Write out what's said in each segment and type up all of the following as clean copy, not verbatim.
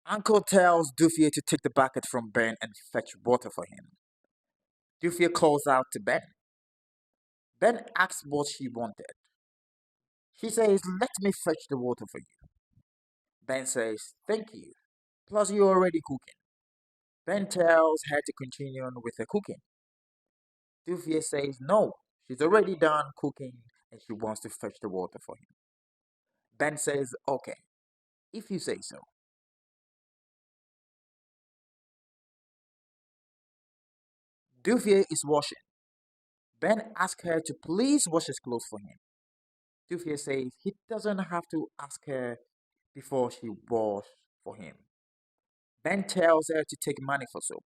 Uncle tells Duffier to take the bucket from Ben and fetch water for him. Duffier calls out to Ben. Ben asks what she wanted. She says, "Let me fetch the water for you." Ben says, "Thank you. Plus, you're already cooking." Ben tells her to continue on with her cooking. Duffier says, "No, she's already done cooking and she wants to fetch the water for him." Ben says, "Okay, if you say so." Duffier is washing. Ben asks her to please wash his clothes for him. Duffier says he doesn't have to ask her before she washes for him. Ben tells her to take money for soap.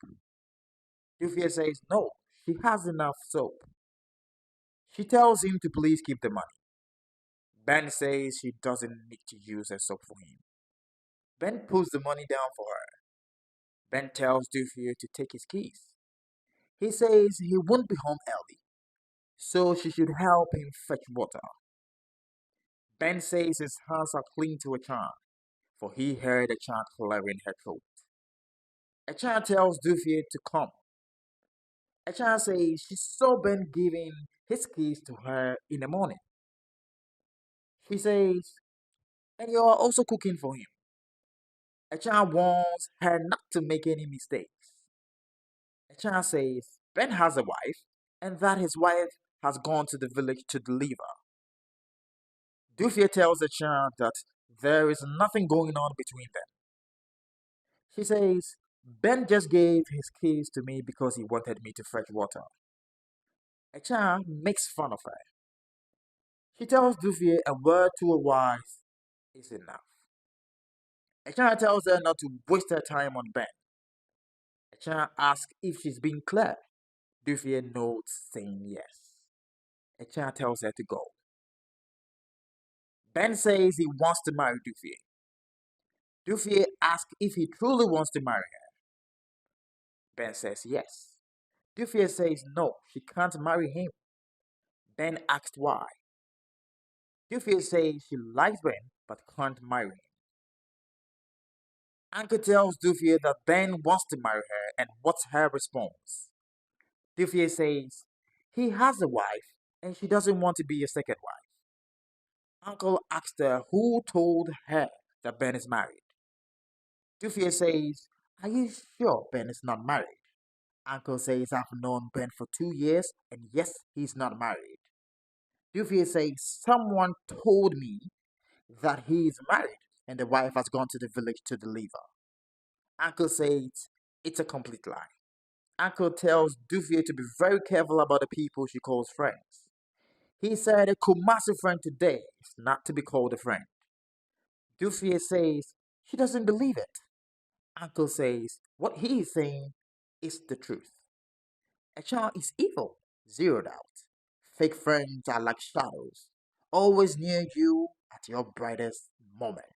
Duffier says no, she has enough soap. She tells him to please keep the money. Ben says she doesn't need to use her soap for him. Ben puts the money down for her. Ben tells Duffier to take his keys. He says he won't be home early, so she should help him fetch water. Ben says his hands are clean to a charm, for he heard a child clearing her throat. A child tells Duffier to come. A child says she saw Ben giving his keys to her in the morning. She says, "And you are also cooking for him." A child warns her not to make any mistakes. A child says Ben has a wife and that his wife has gone to the village to deliver. Duffier tells the child that there is nothing going on between them. She says, "Ben just gave his keys to me because he wanted me to fetch water." A child makes fun of her. She tells Duffier a word to a wife is enough. A child tells her not to waste her time on Ben. A child asks if she's being clear. Duffier nods, saying yes. A child tells her to go. Ben says he wants to marry Duffier. Duffier asks if he truly wants to marry her. Ben says yes. Duffier says no, she can't marry him. Ben asks why. Duffier says she likes Ben but can't marry him. Anka tells Duffier that Ben wants to marry her, and what's her response? Duffier says he has a wife and she doesn't want to be a second wife. Uncle asks her who told her that Ben is married. Duffier says, "Are you sure Ben is not married?" Uncle says, "I've known Ben for 2 years and yes, he's not married." Duffier says, "Someone told me that he is married and the wife has gone to the village to deliver." Uncle says, "It's a complete lie." Uncle tells Duffier to be very careful about the people she calls friends. He said a Kumasi friend today is not to be called a friend. Duffier says she doesn't believe it. Uncle says what he is saying is the truth. A child is evil, zero doubt. Fake friends are like shadows, always near you at your brightest moment.